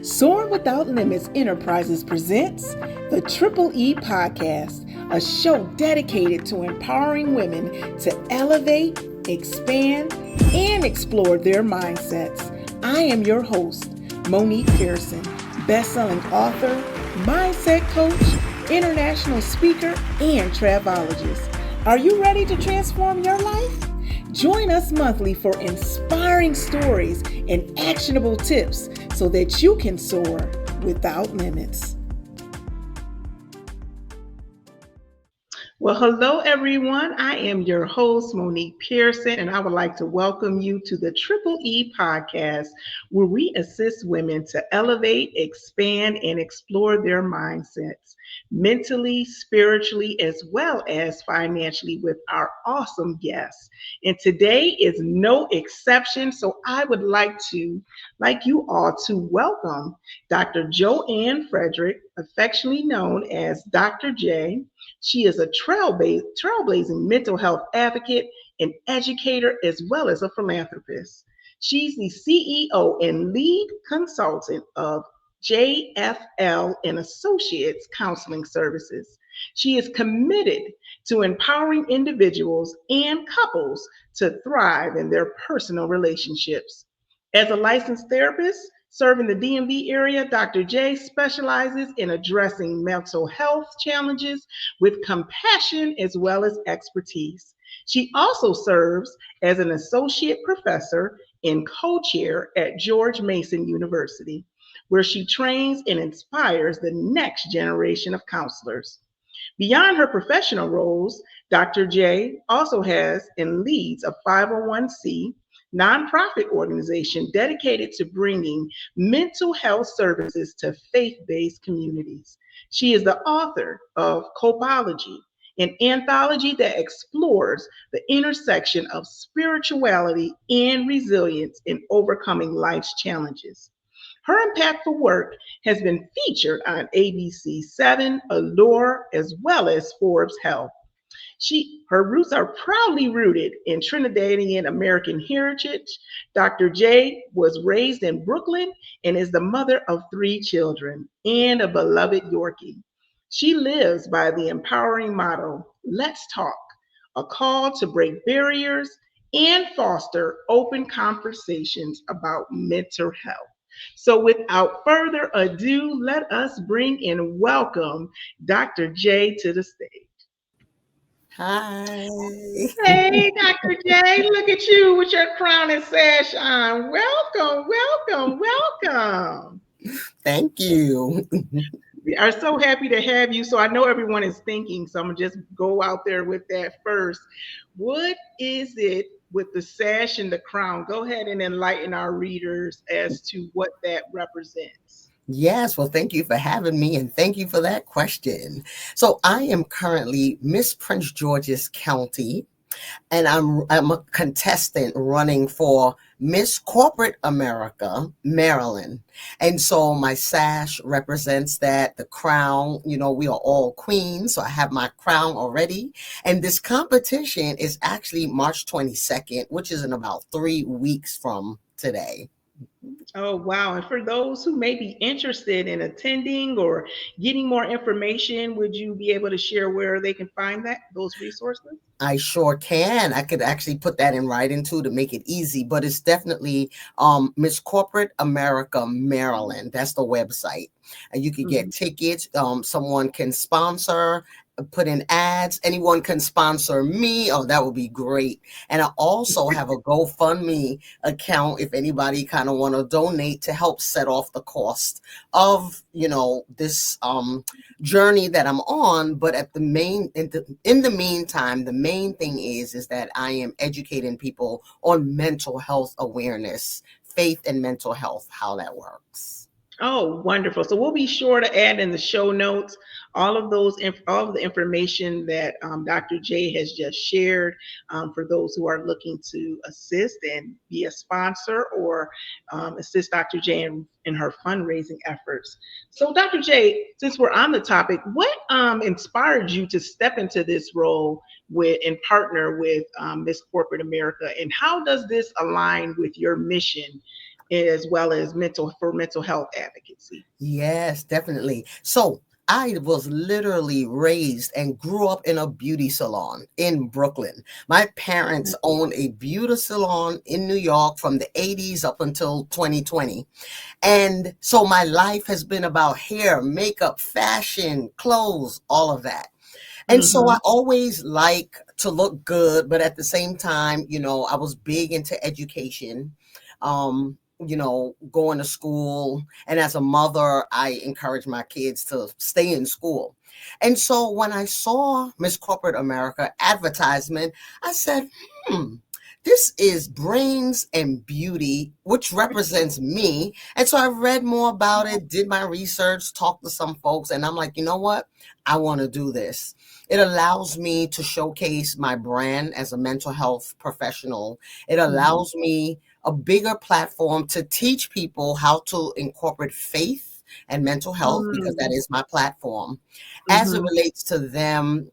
Soaring Without Limits Enterprises presents the Triple E Podcast, a show dedicated to empowering women to elevate, expand, and explore their mindsets. I am your host, Monique Pearson, best-selling author, mindset coach, international speaker, and travelologist. Are you ready to transform your life? Join us monthly for inspiring stories and actionable tips so that you can soar without limits. Well, hello, everyone. I am your host, Monique Pearson, and I would like to welcome you to the Triple E Podcast, where we assist women to elevate, expand, and explore their mindsets mentally, spiritually, as well as financially with our awesome guests. And today is no exception, so I would like you all to welcome Dr. Joanne Frederick, affectionately known as Dr. J. She is a trailblazing mental health advocate, an educator, as well as a philanthropist. She's the CEO and lead consultant of JFL and Associates Counseling Services. She is committed to empowering individuals and couples to thrive in their personal relationships. As a licensed therapist, serving the DMV area, Dr. J specializes in addressing mental health challenges with compassion as well as expertise. She also serves as an associate professor and co-chair at George Mason University, where she trains and inspires the next generation of counselors. Beyond her professional roles, Dr. J also has and leads a 501c nonprofit organization dedicated to bringing mental health services to faith-based communities. She is the author of Copology, an anthology that explores the intersection of spirituality and resilience in overcoming life's challenges. Her impactful work has been featured on ABC7, Allure, as well as Forbes Health. Her roots are proudly rooted in Trinidadian American heritage. Dr. J was raised in Brooklyn and is the mother of three children and a beloved Yorkie. She lives by the empowering motto, "Let's talk," a call to break barriers and foster open conversations about mental health. So without further ado, let us bring and welcome Dr. J to the stage. Hi. Hey, Dr. J, look at you with your crown and sash on. Welcome, welcome, welcome. Thank you. We are so happy to have you. So I know everyone is thinking, so I'm going to just go out there with that first. What is it with the sash and the crown? Go ahead and enlighten our readers as to what that represents. Yes, well, thank you for having me and thank you for that question. So I am currently Miss Prince George's County and I'm a contestant running for Miss Corporate America, Maryland. And so my sash represents that, the crown, we are all queens. So I have my crown already. And this competition is actually March 22nd, which is in about 3 weeks from today. Oh, wow. And for those who may be interested in attending or getting more information, would you be able to share where they can find those resources? I sure can. I could actually put that in writing too to make it easy, but it's definitely Miss Corporate America, Maryland. That's the website. And you can get tickets. Someone can sponsor, put in ads. Anyone can sponsor me. Oh, that would be great. And I also have a GoFundMe account if anybody kind of want to donate to help set off the cost of, this journey that I'm on. But in the meantime, the main thing is that I am educating people on mental health awareness, faith and mental health, how that works. Oh, wonderful. So we'll be sure to add in the show notes all of the information that Dr. J has just shared for those who are looking to assist and be a sponsor or assist Dr. J in her fundraising efforts. So Dr. J, since we're on the topic, what inspired you to step into this role and partner with Miss Corporate America, and how does this align with your mission as well as mental health advocacy. Yes, definitely. So I was literally raised and grew up in a beauty salon in Brooklyn. My parents owned a beauty salon in New York from the 80s up until 2020. And so my life has been about hair, makeup, fashion, clothes, all of that. And so I Mm-hmm. always like to look good, but at the same time, I was big into education, going to school. And as a mother, I encourage my kids to stay in school. And so when I saw Miss Corporate America advertisement, I said, hmm, this is brains and beauty, which represents me. And so I read more about it, did my research, talked to some folks, and I'm like, you know what? I want to do this. It allows me to showcase my brand as a mental health professional. It Mm-hmm. allows me a bigger platform to teach people how to incorporate faith and mental health, because that is my platform, as it Mm-hmm. relates to them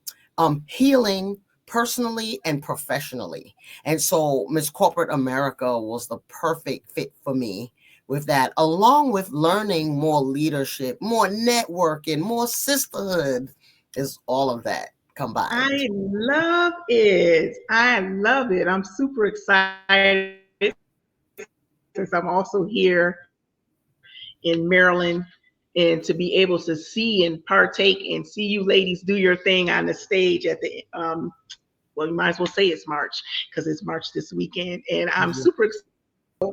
healing personally and professionally. And so Miss Corporate America was the perfect fit for me with that, along with learning more leadership, more networking, more sisterhood, is all of that combined. I love it. I love it. I'm super excited since I'm also here in Maryland, and to be able to see and partake and see you ladies do your thing on the stage at the well, you might as well say it's March because it's March this weekend, and I'm super excited. Yeah.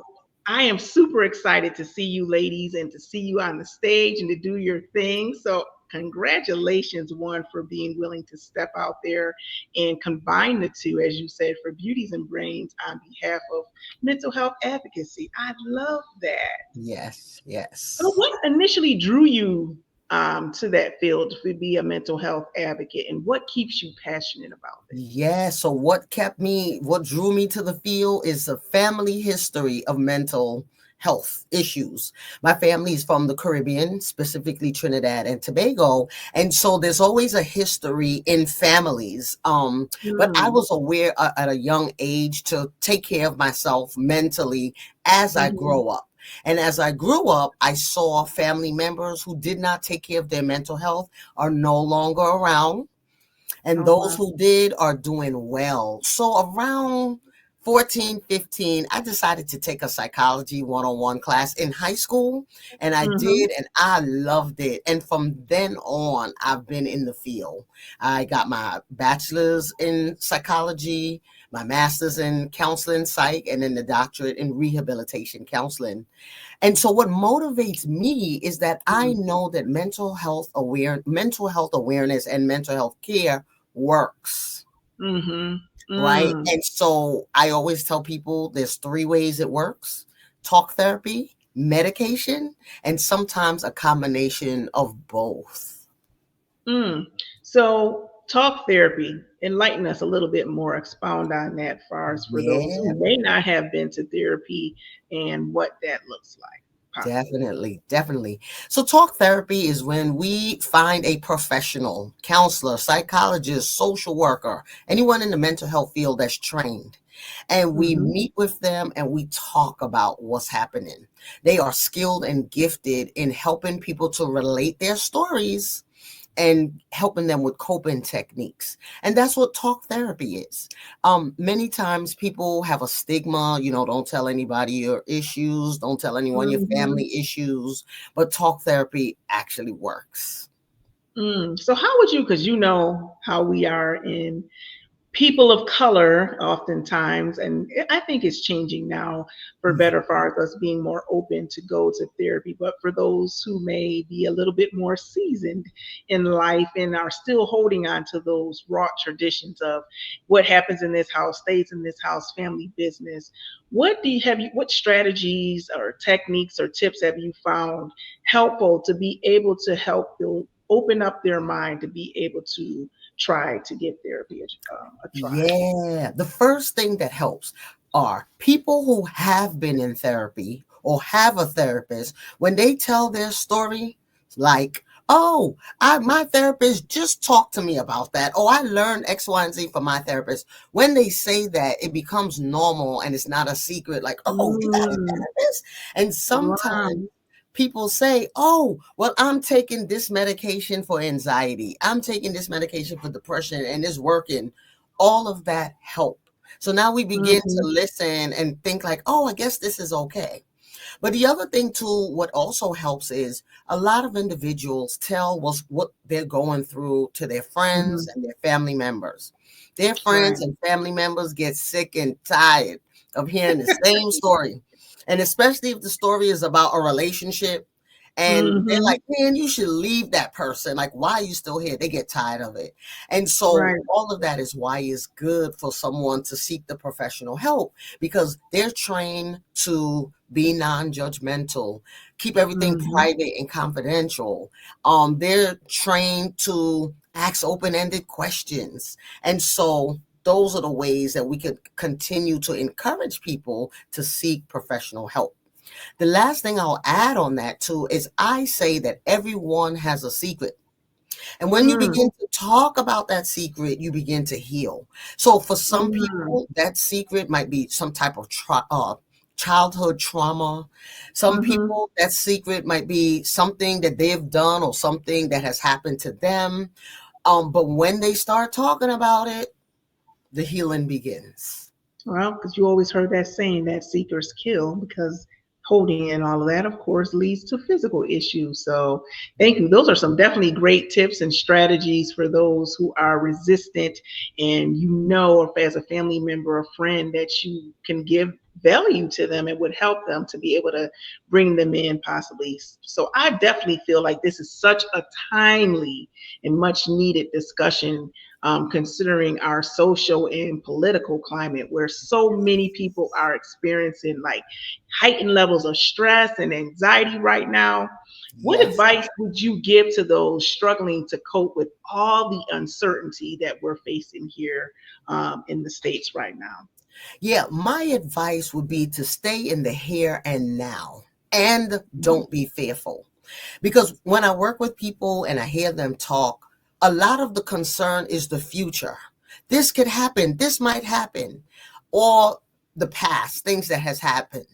I am super excited to see you ladies and to see you on the stage and to do your thing. So, congratulations, one, for being willing to step out there and combine the two, as you said, for Beauties and Brains on behalf of mental health advocacy. I love that. Yes, So, yes. what initially drew you to that field to be a mental health advocate, and what keeps you passionate about it? Yeah. So what drew me to the field is the family history of mental health issues. My family is from the Caribbean, specifically Trinidad and Tobago. And so there's always a history in families. But I Mm. was aware at a young age to take care of myself mentally as I Hmm. grow up. And as I grew up, I saw family members who did not take care of their mental health are no longer around, and Oh, those wow. who did are doing well. So around 14, 15, I decided to take a psychology one-on-one class in high school, and I Hmm. did, and I loved it. And from then on, I've been in the field. I got my bachelor's in psychology, my master's in counseling psych, and then the doctorate in rehabilitation counseling. And so what motivates me is that I know that mental health awareness and mental health care works, Mm-hmm. right? Mm. And so I always tell people there's three ways it works: talk therapy, medication, and sometimes a combination of both. Mm. So, talk therapy, enlighten us a little bit more, expound on that far as for those Yeah. who may not have been to therapy and what that looks like, possibly. Definitely, definitely. So, talk therapy is when we find a professional, counselor, psychologist, social worker, anyone in the mental health field that's trained, and we Mm-hmm. meet with them and we talk about what's happening. They are skilled and gifted in helping people to relate their stories and helping them with coping techniques. And that's what talk therapy is. Many times people have a stigma, don't tell anybody your issues, don't tell anyone your Mm-hmm. family issues, but talk therapy actually works. Mm. So, how would you, because you know how we are in people of color oftentimes, and I think it's changing now for Yeah. better far as us being more open to go to therapy, but for those who may be a little bit more seasoned in life and are still holding on to those raw traditions of what happens in this house stays in this house, family business, what strategies or techniques or tips have you found helpful to be able to help them open up their mind to be able to try to get therapy a try? Yeah. The first thing that helps are people who have been in therapy or have a therapist. When they tell their story, like Oh, my therapist just talked to me about that. Oh, I learned X, Y, and Z from my therapist. When they say that, it becomes normal and it's not a secret. Like, oh, you got a Mm, therapist, and wow. sometimes people say, oh, well, I'm taking this medication for anxiety. I'm taking this medication for depression, and it's working. All of that help. So now we begin to Mhm, listen and think like, oh, I guess this is okay. But the other thing too, what also helps is a lot of individuals tell what they're going through to their friends mhm. and their family members. Their friends Right. and family members get sick and tired of hearing the same story. And especially if the story is about a relationship and they're Mhm. like, man, you should leave that person. Like, why are you still here? They get tired of it. And so Right. all of that is why it's good for someone to seek the professional help because they're trained to be non-judgmental, keep everything Mhm. private and confidential. They're trained to ask open-ended questions. And so those are the ways that we could continue to encourage people to seek professional help. The last thing I'll add on that too is I say that everyone has a secret. And when you Mm, begin to talk about that secret, you begin to heal. So for some mm, people, that secret might be some type of childhood trauma. Some mhm. people, that secret might be something that they've done or something that has happened to them. But when they start talking about it, the healing begins. Well, because you always heard that saying that seekers kill, because holding in all of that, of course, leads to physical issues. So, thank you. Those are some definitely great tips and strategies for those who are resistant, and you know, if as a family member or friend that you can give value to them, it would help them to be able to bring them in possibly. So, I definitely feel like this is such a timely and much needed discussion, considering our social and political climate, where so many people are experiencing like heightened levels of stress and anxiety right now. What Yes. advice would you give to those struggling to cope with all the uncertainty that we're facing here, in the States right now? Yeah, my advice would be to stay in the here and now and don't be fearful. Because when I work with people and I hear them talk, a lot of the concern is the future. This could happen, this might happen, or the past, things that has happened.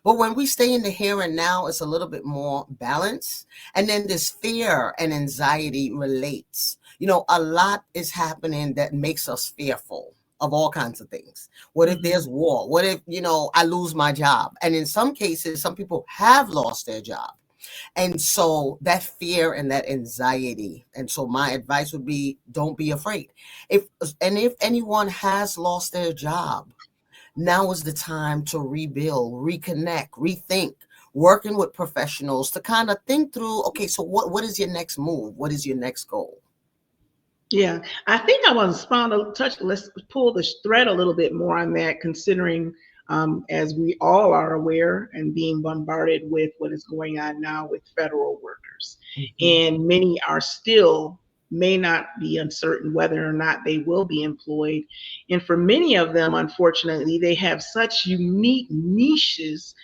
But when we stay in the here and now, it's a little bit more balanced. And then this fear and anxiety relates. You know, a lot is happening that makes us fearful of all kinds of things. What if Mhm. there's war? What if, I lose my job? And in some cases, some people have lost their job. And so that fear and that anxiety. And so my advice would be don't be afraid. If anyone has lost their job, now is the time to rebuild, reconnect, rethink, working with professionals to kind of think through, okay, so what is your next move? What is your next goal? Yeah, I think I was found a touch. Let's pull the thread a little bit more on that, considering, as we all are aware and being bombarded with what is going on now with federal workers. Mhm. And many are still may not be uncertain whether or not they will be employed. And for many of them, unfortunately, they have such unique niches,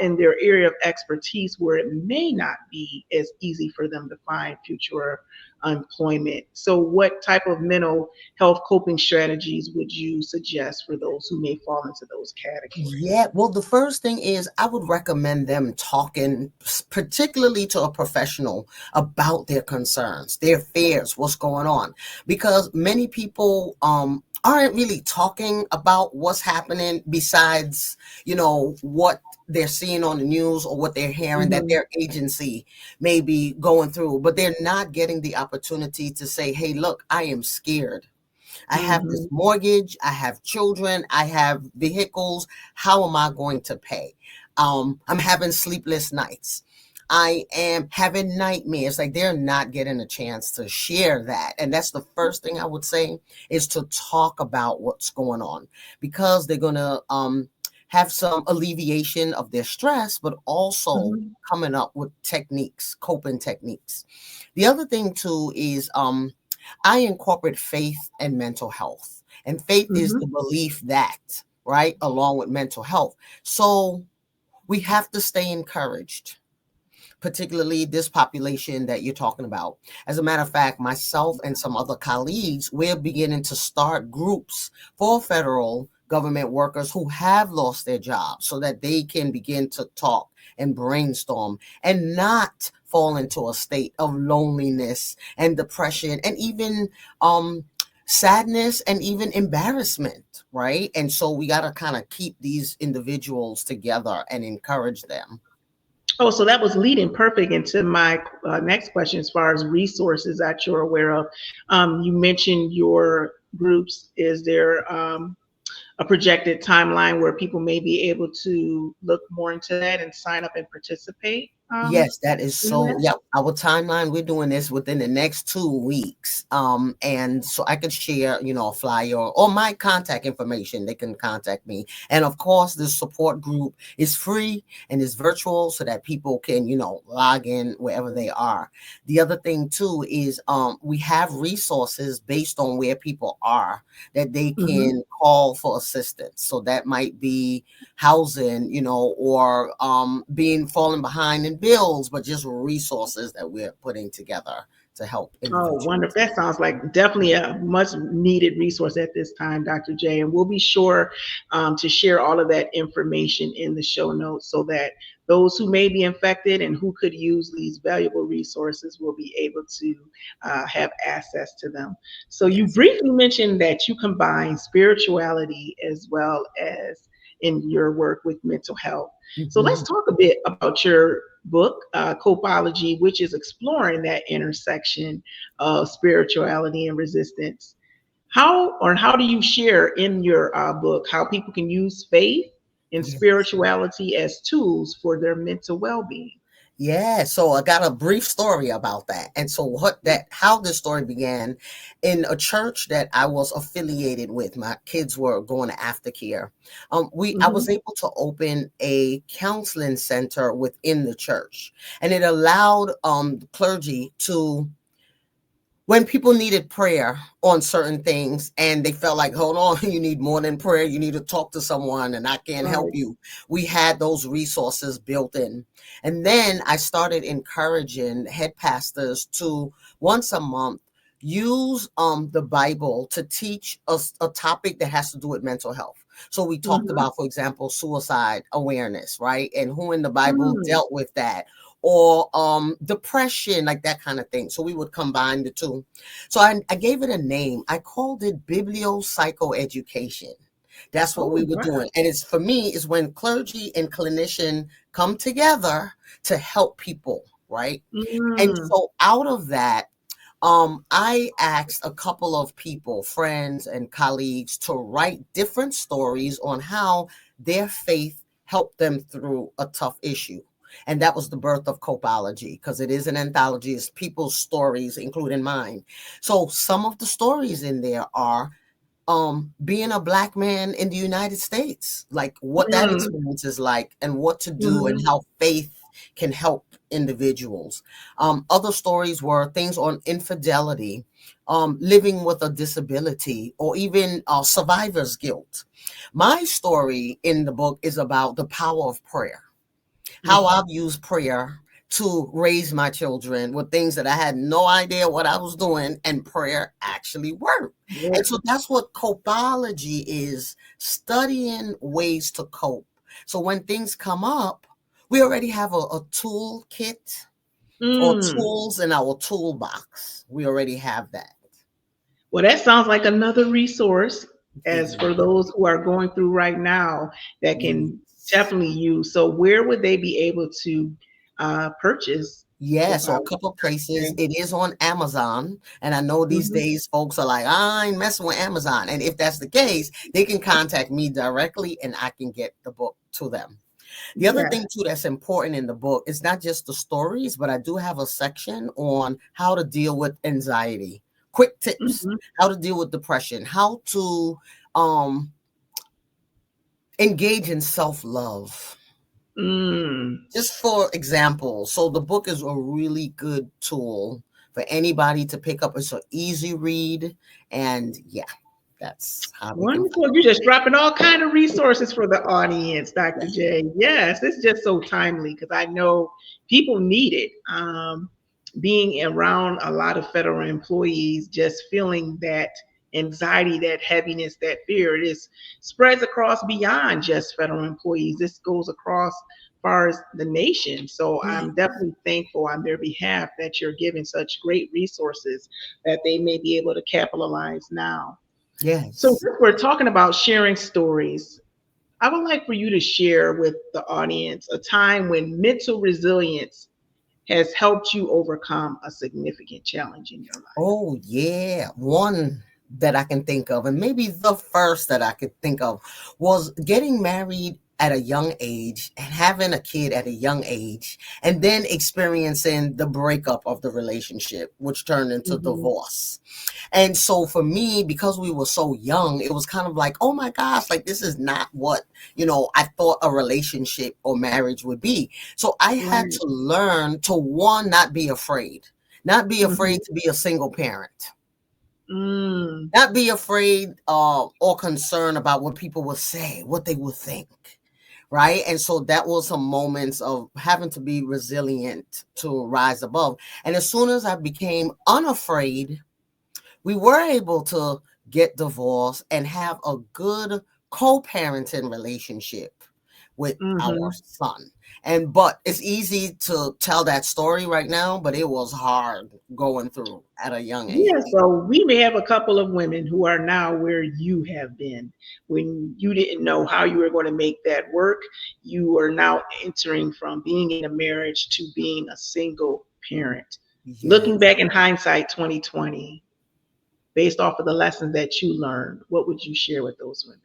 in their area of expertise where it may not be as easy for them to find future employment. So, what type of mental health coping strategies would you suggest for those who may fall into those categories? Yeah, well, the first thing is I would recommend them talking, particularly to a professional, about their concerns, their fears, what's going on, because many people aren't really talking about what's happening besides, what they're seeing on the news or what they're hearing that Hmm. their agency may be going through, but they're not getting the opportunity to say, "Hey, look, I am scared. I have this Hmm. mortgage, I have children, I have vehicles. How am I going to pay? I'm having sleepless nights. I am having nightmares." Like they're not getting a chance to share that. And that's the first thing I would say is to talk about what's going on because they're going to have some alleviation of their stress, but also Hmm. coming up with techniques, coping techniques. The other thing too is I incorporate faith and mental health. And faith is the Hmm. belief that, right, along with mental health. So we have to stay encouraged. particularly this population that you're talking about. As a matter of fact, myself and some other colleagues, we're beginning to start groups for federal government workers who have lost their jobs so that they can begin to talk and brainstorm and not fall into a state of loneliness and depression and even sadness and even embarrassment, right? And so we got to kind of keep these individuals together and encourage them. Oh, so that was leading perfect into my next question as far as resources that you're aware of. You mentioned your groups. Is there a projected timeline where people may be able to look more into that and sign up and participate Yes, that is in so. that? Yeah, our timeline, we're doing this within the next 2 weeks. And so I could share, a flyer or my contact information. They can contact me. And of course, the support group is free and is virtual so that people can, log in wherever they are. The other thing too is we have resources based on where people are that they Hmm. can call for assistance. So that might be housing, or being falling behind in bills, but just resources that we're putting together to help Oh, wonderful. individuals. That sounds like definitely a much needed resource at this time, Dr. J. And we'll be sure to share all of that information in the show notes so that those who may be infected and who could use these valuable resources will be able to have access to them. So, you Yes. briefly mentioned that you combine spirituality as well as in your work with mental health. So, let's Mhm. talk a bit about your book, Copology, which is exploring that intersection of spirituality and resistance. How do you share in your book how people can use faith and Yes. spirituality as tools for their mental well-being? Yeah, so I got a brief story about that. And so how this story began in a church that I was affiliated with. My kids were going to aftercare. I Hmm. was able to open a counseling center within the church, and it allowed the clergy to, when people needed prayer on certain things and they felt like, hold on, you need more than prayer, you need to talk to someone and I can't help Right. you, we had those resources built in. And then I started encouraging head pastors to once a month use the Bible to teach us a topic that has to do with mental health. So we talked Hmm. about, for example, suicide awareness, right? And who in the Bible Mm. dealt with that, or depression, like that kind of thing. So we would combine the two. So I gave it a name. I called it bibliopsychoeducation. That's what we Oh, were wow. doing. And it's, for me, is when clergy and clinician come together to help people, right? And Mm. so out of that, I asked a couple of people, friends and colleagues, to write different stories on how their faith helped them through a tough issue. And that was the birth of Copology, because it is an anthology. It's people's stories, including mine. So some of the stories in there are being a black man in the United States, like what that Mm. experience is like and what to do and Mhm. how faith can help individuals. Other stories were things on infidelity, living with a disability, or even survivor's guilt. My story in the book is about the power of prayer, how Mhm. I've used prayer to raise my children with things that I had no idea what I was doing, and prayer actually worked. And so that's what copology is, studying ways to cope. So when things come up, we already have a tool kit or Mm. tools in our toolbox. We already have that. Well, that sounds like another resource as Yeah. for those who are going through right now that can Yes. definitely use. So, where would they be able to purchase Yeah, so a Copilot? couple of places. It is on Amazon. And I know these Mm-hmm. days folks are like, I ain't messing with Amazon. And if that's the case, they can contact me directly and I can get the book to them. The other Yeah. thing too that's important in the book is not just the stories, but I do have a section on how to deal with anxiety. Quick tips, Mm-hmm. how to deal with depression, how to um engage in self-love. Mm. Just for example, so the book is a really good tool for anybody to pick up. It's an easy read, and yeah, That's how we can Wonderful. find You're just dropping all kind of resources for the audience, Dr. that. J. Yes, it's just so timely because I know people need it. Being around a lot of federal employees, just feeling that anxiety, that heaviness, that fear, it is spreads across beyond just federal employees. This goes across far as the nation. So Yeah. I'm definitely thankful on their behalf that you're giving such great resources that they may be able to capitalize now. So, Yes. since we're talking about sharing stories, I would like for you to share with the audience a time when mental resilience has helped you overcome a significant challenge in your life. Oh, yeah. One that I can think of, and maybe the first that I could think of, was getting married at a young age and having a kid at a young age, and then experiencing the breakup of the relationship, which turned into Hmm. divorce. And so for me, because we were so young, it was kind of like, oh my gosh, like this is not what, I thought a relationship or marriage would be. So I had Right. to learn to, one, not be afraid, not be Hmm. afraid to be a single parent, Mm. not be afraid or concerned about what people will say, what they will think. Right. And so that was some moments of having to be resilient to rise above. And as soon as I became unafraid, we were able to get divorced and have a good co-parenting relationship with our Hmm. son. But it's easy to tell that story right now, but it was hard going through at a young age. Yeah, so we may have a couple of women who are now where you have been. When you didn't know how you were going to make that work, you are now entering from being in a marriage to being a single parent. Looking Yes. back in hindsight 2020, based off of the lessons that you learned, what would you share with those women?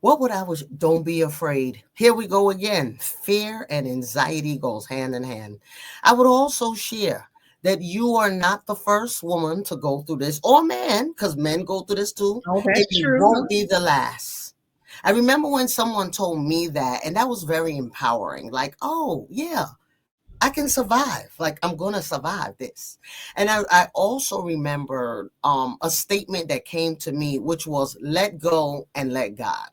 What would I was don't be afraid. Here we go again. Fear and anxiety goes hand in hand. I would also share that you are not the first woman to go through this, or man, because men go through this too, Oh, and that's you true. won't be the last. I remember when someone told me that, and that was very empowering. Like, oh yeah, I can survive. Like, I'm gonna survive this. And I also remember a statement that came to me, which was let go and let God,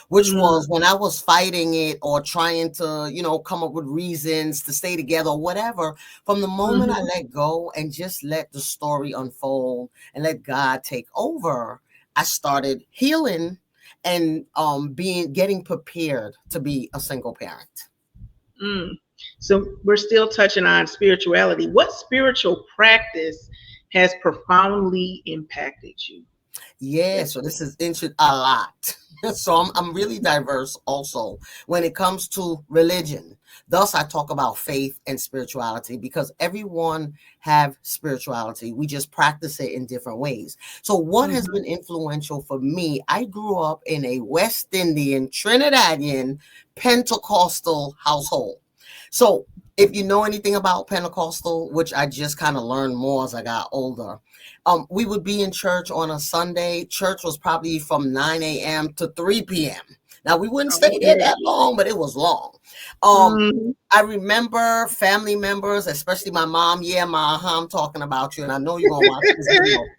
which Mm, was when I was fighting it or trying to, come up with reasons to stay together or whatever. From the moment I mhm, let go and just let the story unfold and let God take over, I started healing and getting prepared to be a single parent. mm. So we're still touching on spirituality. What spiritual practice has profoundly impacted you? Yeah, That so you, this is a lot. So I'm really diverse also when it comes to religion. Thus, I talk about faith and spirituality because everyone have spirituality. We just practice it in different ways. So what has mhm, been influential for me, I grew up in a West Indian, Trinidadian, Pentecostal household. So if you know anything about Pentecostal, which I just kind of learned more as I got older, we would be in church on a Sunday. Church was probably from 9 a.m. to 3 p.m. Now we wouldn't stay there okay. that long, but it was long. Um, Mhm. I remember family members, especially my mom. Yeah, ma, I'm talking about you, and I know you're gonna watch this video.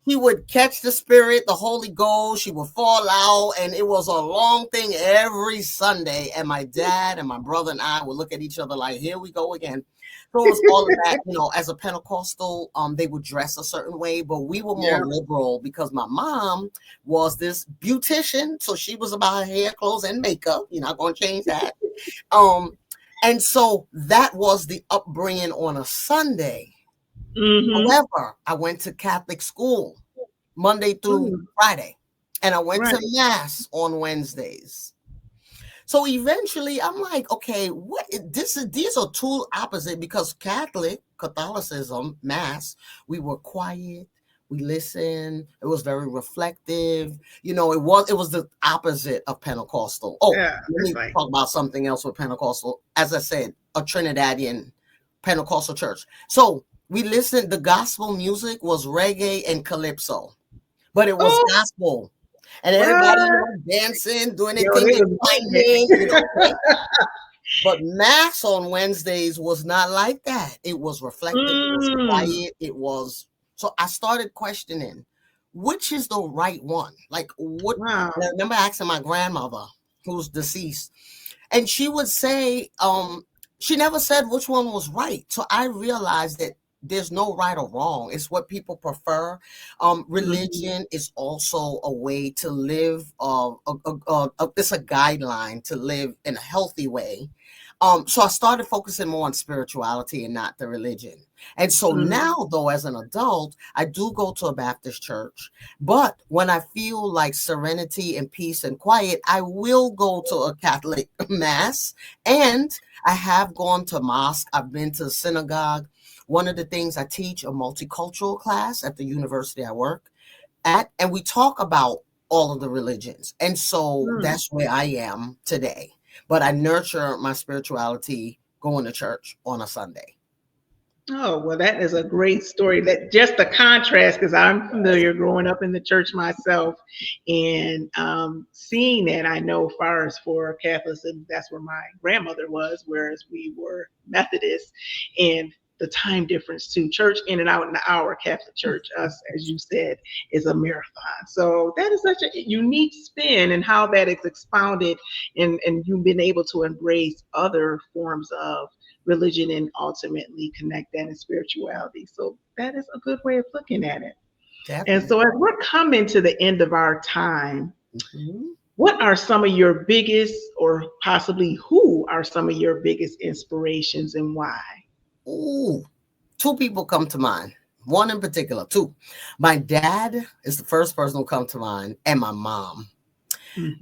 He would catch the spirit, the Holy Ghost. She would fall out, and it was a long thing every Sunday. And my dad and my brother and I would look at each other like, "Here we go again." So it was all of that. As a Pentecostal, they would dress a certain way, but we were more Yeah. liberal because my mom was this beautician, so she was about her hair, clothes, and makeup. You're not going to change that. Um, and so that was the upbringing on a Sunday. Mhm. However, I went to Catholic school Monday through Mm, Friday, and I went to right. mass on Wednesdays. So eventually, I'm like, okay, this is these are two opposite because Catholicism, mass, we were quiet, we listened, it was very reflective. It was the opposite of Pentecostal. Oh, Yeah. let It's me like, talk about something else with Pentecostal. As I said, a Trinidadian Pentecostal church. So we listened, the gospel music was reggae and calypso, but it was oh, gospel. And everybody, what? dancing, doing their Yo, thing, they they was getting climbing, it. okay? But mass on Wednesdays was not like that. It was reflective, it was Mm, quiet, it was. So I started questioning, which is the right one? Like, what? Wow. I remember asking my grandmother, who's deceased, and she would say, she never said which one was right. So I realized that there's no right or wrong. It's what people prefer. Mhm. Religion is also a way to live. It's a guideline to live in a healthy way. So I started focusing more on spirituality and not the religion. And so Mhm. now, though, as an adult, I do go to a Baptist church. But when I feel like serenity and peace and quiet, I will go to a Catholic mass. And I have gone to mosque. I've been to synagogue. One of the things I teach a multicultural class at the university I work at, and we talk about all of the religions. And so Mm. that's where I am today. But I nurture my spirituality going to church on a Sunday. Oh, well, that is a great story. That just the contrast, because I'm familiar growing up in the church myself, and seeing that, I know, far as for Catholics, and that's where my grandmother was, whereas we were Methodists, and the time difference too. Church in and out in the hour, Catholic Church, us, as you said, is a marathon. So that is such a unique spin, and how that is expounded, and you've been able to embrace other forms of religion and ultimately connect that in spirituality. So that is a good way of looking at it. And Definitely. so as we're coming to the end of our time, Mhm. what are some of your biggest, or possibly who are some of your biggest inspirations and why? Ooh, two people come to mind. One in particular, two. My dad is the first person who come to mind, and my mom. Hmm.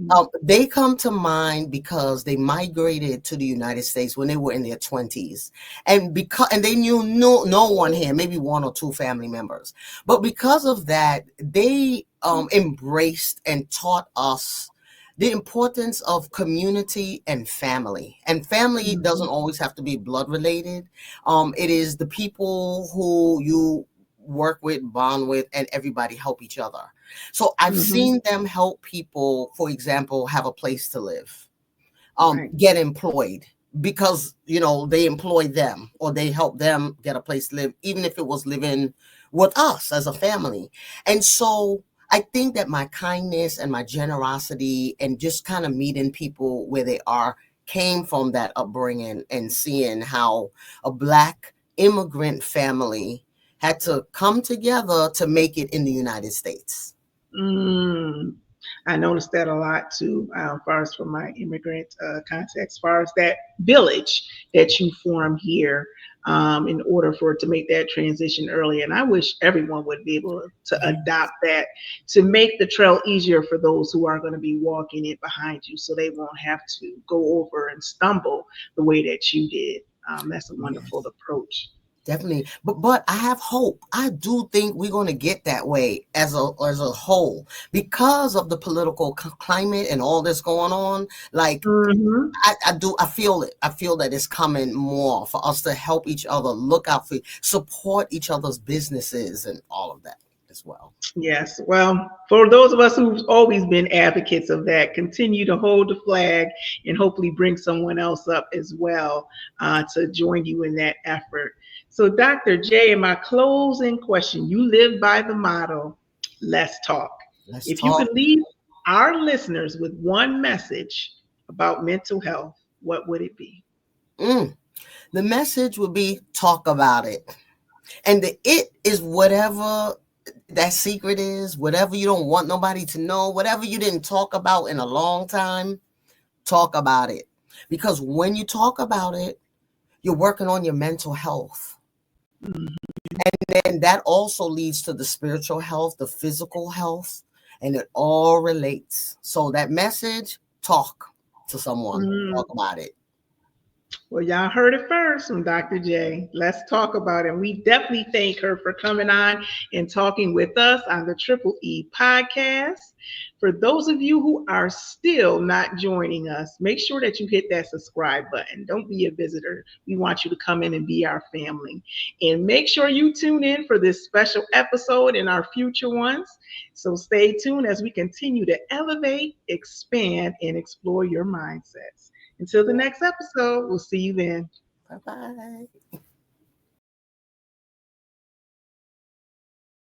They come to mind because they migrated to the United States when they were in their 20s, and they knew no one here, maybe one or two family members, but because of that, they embraced and taught us the importance of community and family. And family doesn't Hmm. always have to be blood related. It is the people who you work with, bond with, and everybody help each other. So I've Hmm. seen them help people, for example, have a place to live, Right. get employed because they employ them or they help them get a place to live, even if it was living with us as a family. And so I think that my kindness and my generosity and just kind of meeting people where they are came from that upbringing and seeing how a Black immigrant family had to come together to make it in the United States. Mm. I noticed that a lot too, as far as from my immigrant context, as far as that village that you form here, in order for it to make that transition early. And I wish everyone would be able to Yes. adopt that to make the trail easier for those who are going to be walking it behind you, so they won't have to go over and stumble the way that you did. That's a wonderful Yes. approach. Definitely. But I have hope. I do think we're going to get that way as a whole because of the political climate and all this going on. Like Hmm. I feel it. I feel that it's coming more for us to help each other, look out for, support each other's businesses and all of that as well. Yes. Well, for those of us who've always been advocates of that, continue to hold the flag and hopefully bring someone else up as well, to join you in that effort. So, Dr. J, in my closing question, you live by the motto, let's talk. Let's If you could talk. leave our listeners with one message about mental health, what would it be? Mm. The message would be talk about it. And the it is whatever that secret is, whatever you don't want nobody to know, whatever you didn't talk about in a long time, talk about it. Because when you talk about it, you're working on your mental health. And then that also leads to the spiritual health, the physical health, and it all relates. So that message, talk to someone, Mm. talk about it. Well, y'all heard it first from Dr. J. Let's talk about it. We definitely thank her for coming on and talking with us on the Triple E podcast. For those of you who are still not joining us, make sure that you hit that subscribe button. Don't be a visitor. We want you to come in and be our family. And make sure you tune in for this special episode and our future ones. So stay tuned as we continue to elevate, expand, and explore your mindsets. Until the next episode, we'll see you then. Bye bye.